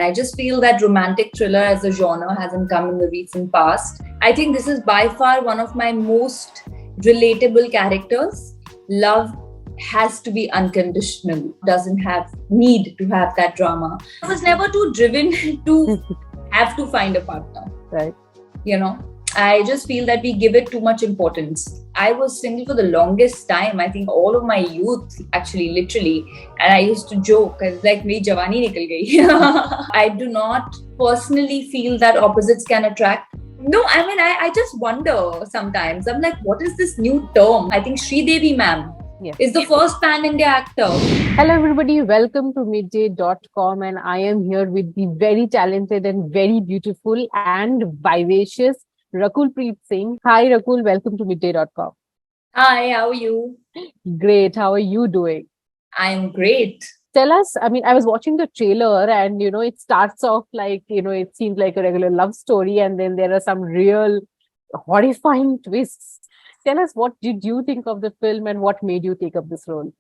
I just feel that romantic thriller as a genre hasn't come in the recent past. I think this is by far one of my most relatable characters. Love has to be unconditional, doesn't have need to have that drama. I was never too driven to have to find a partner. Right. I just feel that we give it too much importance. I was single for the longest time. I think all of my youth, actually, literally. And I used to joke, I was like, "Meri jawani nikal gayi." I do not personally feel that opposites can attract. No, I mean, I just wonder sometimes. I'm like, what is this new term? I think Devi ma'am is the first pan-India actor. Hello, everybody. Welcome to midday.com. And I am here with the very talented and very beautiful and vivacious Rakul Preet Singh. Hi, Rakul. Welcome to midday.com. Hi, how are you? Great. How are you doing? I'm great. Tell us, I mean, I was watching the trailer and, it starts off like, it seems like a regular love story. And then there are some real horrifying twists. Tell us, what did you think of the film and what made you take up this role?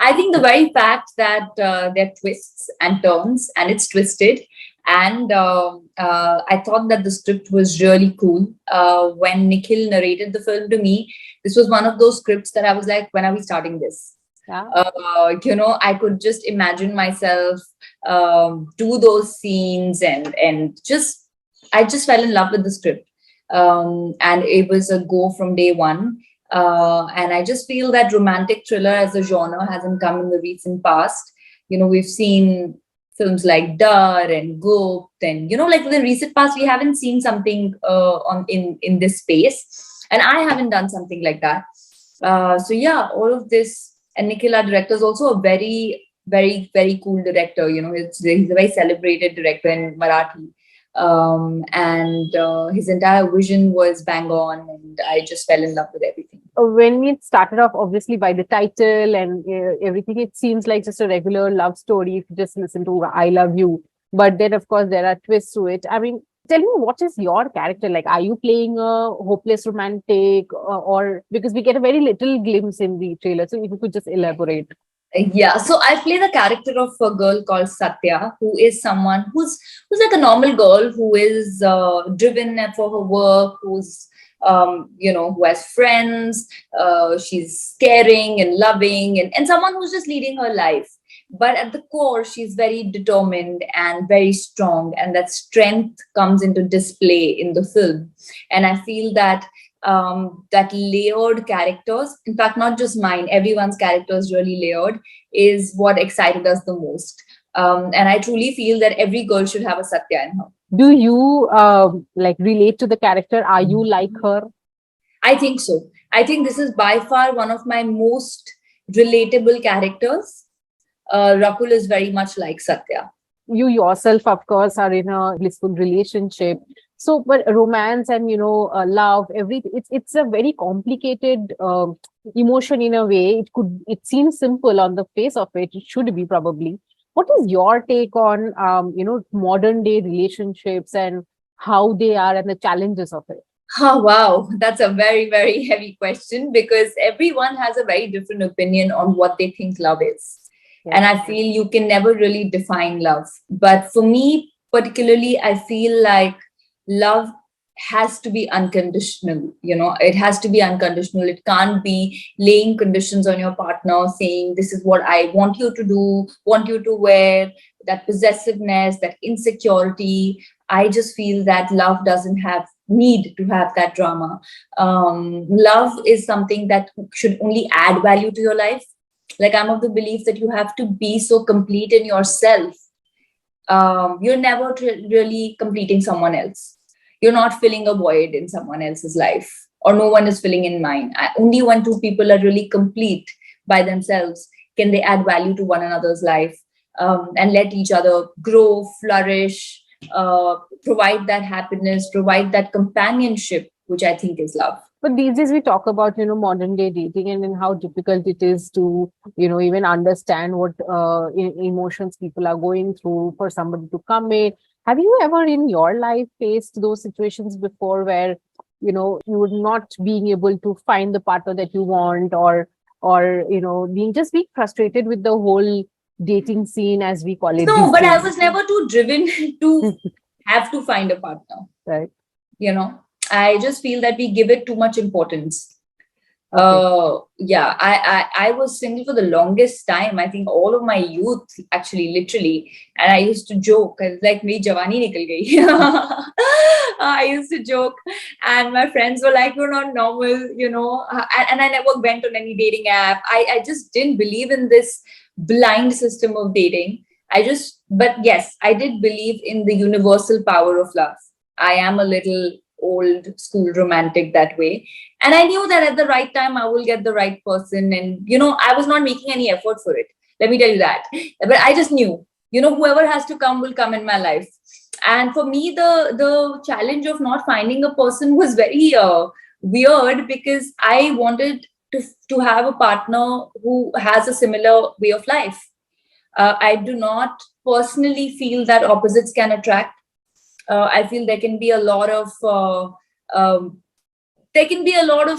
I think the very fact that there are twists and turns and it's twisted. And I thought that the script was really cool. When Nikhil narrated the film to me, this was one of those scripts that I was like, when are we starting this? Yeah. I could just imagine myself do those scenes and I just fell in love with the script. And it was a go from day one. And I just feel that romantic thriller as a genre hasn't come in the recent past. We've seen films like Dar and Gopt, and like in the recent past, we haven't seen something in this space, and I haven't done something like that. So yeah, all of this, and Nikhil, our director, is also a very, very, very cool director. He's a very celebrated director in Marathi. And his entire vision was bang on, and I just fell in love with everything. When it started off, obviously by the title and everything, it seems like just a regular love story if you just listen to I Love You. But then, of course, there are twists to it. I mean, tell me, what is your character like? Are you playing a hopeless romantic, or because we get a very little glimpse in the trailer? So if you could just elaborate. Yeah, so I play the character of a girl called Satya, who is someone who's like a normal girl who is driven for her work, who's who has friends. She's caring and loving, and someone who's just leading her life. But at the core, she's very determined and very strong, and that strength comes into display in the film. And I feel that that layered characters, in fact, not just mine, everyone's characters really layered, is what excited us the most. And I truly feel that every girl should have a Satya in her. Do you relate to the character? Are you like her? I think so. I think this is by far one of my most relatable characters. Rakul is very much like Satya. You yourself, of course, are in a blissful relationship. So, but romance and love, everything, it's a very complicated emotion in a way. It seems simple on the face of it. It should be probably. What is your take on modern day relationships and how they are and the challenges of it? Oh, wow. That's a very, very heavy question, because everyone has a very different opinion on what they think love is. Yeah. And I feel you can never really define love. But for me, particularly, I feel like love has to be unconditional. It has to be unconditional. It can't be laying conditions on your partner, saying, this is what I want you to do, want you to wear, that possessiveness, that insecurity. I just feel that love doesn't have need to have that drama. Love is something that should only add value to your life. Like, I'm of the belief that you have to be so complete in yourself. You're never really completing someone else. You're not filling a void in someone else's life, or no one is filling in mine. Only when two people are really complete by themselves can they add value to one another's life, and let each other grow, flourish, provide that happiness, provide that companionship, which I think is love. But these days we talk about, modern day dating and how difficult it is to, even understand what emotions people are going through for somebody to commit. Have you ever in your life faced those situations before where, you were not being able to find the partner that you want, or being frustrated with the whole dating scene, as we call it No, these but I days. was never too driven to have to find a partner. Right. You know, I just feel that we give it too much importance. Okay. Yeah, I was single for the longest time. I think all of my youth, actually, literally. And I used to joke, I was like, "Meri jawani nikal gayi." I used to joke, and my friends were like, "You're not normal," you know. And I never went on any dating app. I just didn't believe in this blind system of dating. But yes, I did believe in the universal power of love. I am a little old school romantic that way. And I knew that at the right time, I will get the right person. And, I was not making any effort for it. Let me tell you that. But I just knew, whoever has to come will come in my life. And for me, the challenge of not finding a person was very weird, because I wanted to have a partner who has a similar way of life. I do not personally feel that opposites can attract. I feel there can be a lot of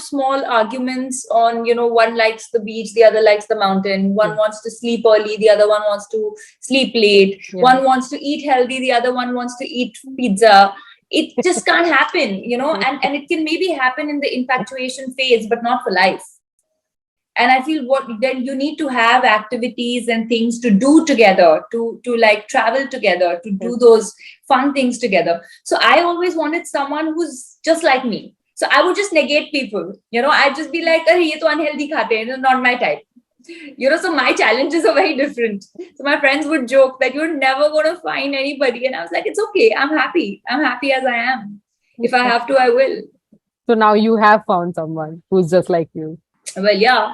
small arguments on, one likes the beach, the other likes the mountain. One wants to sleep early, the other one wants to sleep late. Yeah. One wants to eat healthy, the other one wants to eat pizza. It just can't happen, and it can maybe happen in the infatuation phase, but not for life. And I feel then you need to have activities and things to do together, to like travel together, to do those fun things together. So I always wanted someone who's just like me. So I would just negate people, I'd just be like, "Arey, ye to unhealthy khate hain, not my type." So my challenges are very different. So my friends would joke that you're never going to find anybody, and I was like, it's okay, I'm happy as I am. If I have to, I will. So now you have found someone who's just like you. Well, yeah,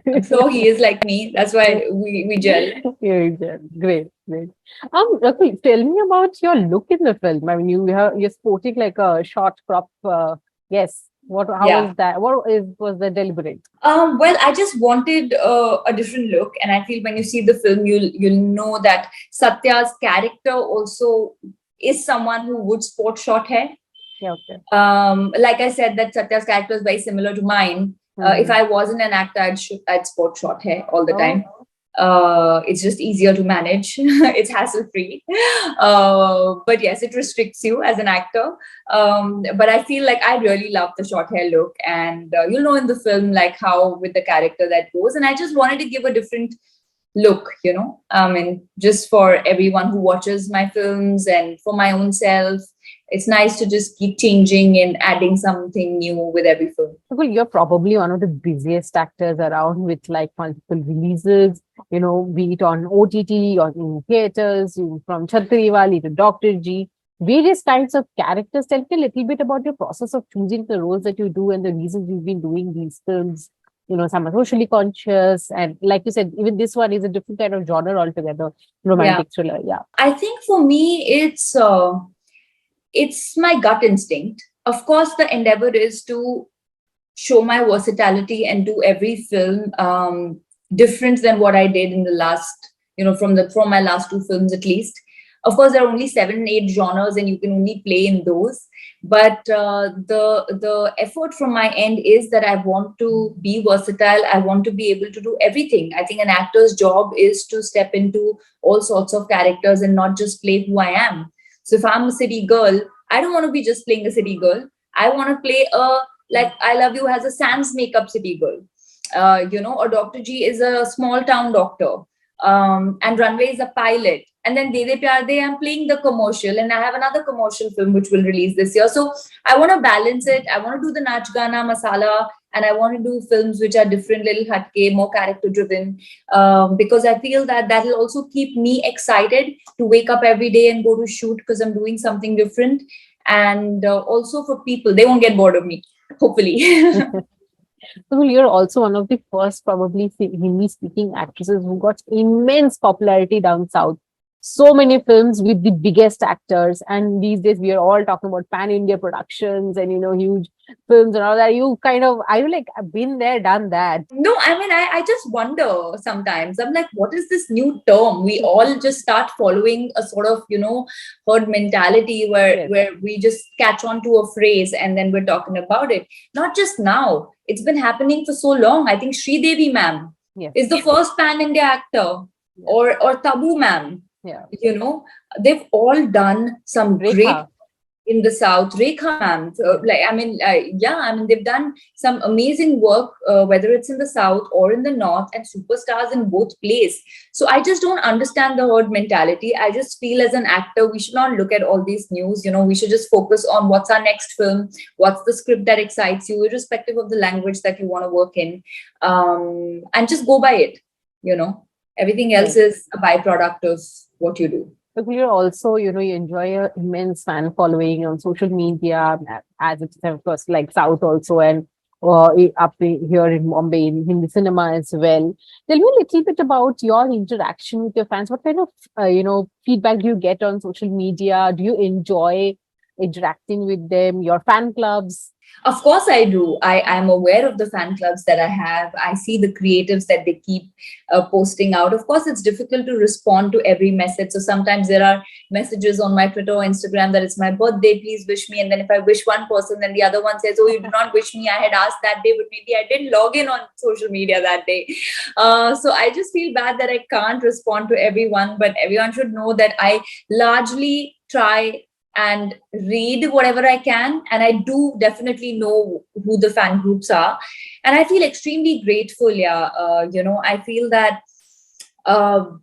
I'm sure he is like me. That's why we gel. Yeah, we gel. Great, great. Rakul, tell me about your look in the film. I mean, you're sporting like a short crop. Yes. How Yeah. was that? Was the deliberate? Well, I just wanted a different look, and I feel when you see the film, you'll know that Satya's character also is someone who would sport short hair. Yeah. Okay. Like I said, that Satya's character is very similar to mine. If I wasn't an actor, I'd sport short hair all the time. It's just easier to manage. It's hassle free. But yes, it restricts you as an actor. But I feel like I really love the short hair look, and you'll know in the film like how with the character that goes. And I just wanted to give a different look, and just for everyone who watches my films and for my own self, it's nice to just keep changing and adding something new with every film. Well, you're probably one of the busiest actors around with like multiple releases, be it on OTT or in theaters, from Chhatriwali to Dr. G, various kinds of characters. Tell me a little bit about your process of choosing the roles that you do and the reasons you've been doing these films. Some are socially conscious, and like you said, even this one is a different kind of genre altogether, romantic thriller. Yeah. I think for me, it's my gut instinct. Of course, the endeavor is to show my versatility and do every film different than what I did in the last, from my last two films at least. Of course, there are only 7-8 genres, and you can only play in those. But the effort from my end is that I want to be versatile. I want to be able to do everything. I think an actor's job is to step into all sorts of characters and not just play who I am. So if I'm a city girl, I don't want to be just playing a city girl. I want to play like I Love You has a sans makeup city girl. Or Dr. G is a small town doctor. And Runway is a pilot. And then De De Pyar De, I'm playing the commercial, and I have another commercial film which will release this year. So I want to balance it. I want to do the Nach Gana Masala, and I want to do films which are different, little hatke, more character driven, because I feel that will also keep me excited to wake up every day and go to shoot, because I'm doing something different. And also for people, they won't get bored of me, hopefully. Well, you're also one of the first probably Hindi-speaking actresses who got immense popularity down south. So many films with the biggest actors, and these days we are all talking about pan-India productions and huge films and all that. I feel like I've been there, done that. No, I mean, I just wonder sometimes. I'm like, what is this new term? We all just start following a sort of, herd mentality where we just catch on to a phrase and then we're talking about it. Not just now. It's been happening for so long. I think Sridevi ma'am is the first pan-India actor. or Tabu Ma'am. Yeah. They've all done some great Rekha. in the South. Rekha ma'am, they've done some amazing work, whether it's in the South or in the North, and superstars in both places. So I just don't understand the herd mentality. I just feel as an actor, we should not look at all these news. We should just focus on what's our next film, what's the script that excites you, irrespective of the language that you want to work in, and just go by it. Everything else Right. is a byproduct of what you do. But you're also, you enjoy a immense fan following on social media, as it's of course like South also, and here in Bombay in Hindi cinema as well. Tell me a little bit about your interaction with your fans. What kind of feedback do you get on social media? Do you enjoy interacting with them? Your fan clubs? Of course, I do. I'm aware of the fan clubs that I have. I see the creatives that they keep posting out. Of course, it's difficult to respond to every message. So sometimes there are messages on my Twitter or Instagram that it's my birthday, please wish me. And then if I wish one person, then the other one says, oh, you did not wish me. I had asked that day, but maybe I didn't log in on social media that day. So I just feel bad that I can't respond to everyone, but everyone should know that I largely try and read whatever I can. And I do definitely know who the fan groups are. And I feel extremely grateful. Yeah. I feel that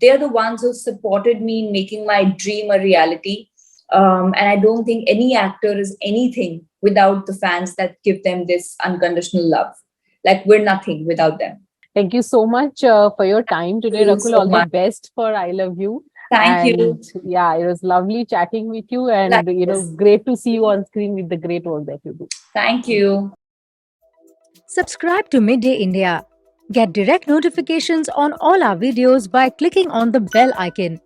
they're the ones who supported me in making my dream a reality. And I don't think any actor is anything without the fans that give them this unconditional love. Like, we're nothing without them. Thank you so much for your time today, Thank you Rakul. so All the much. best for I Love You. Thank And you. yeah, it was lovely chatting with you, and Likewise. great to see you on screen with the great work that you do. Thank you. Subscribe to Midday India. Get direct notifications on all our videos by clicking on the bell icon.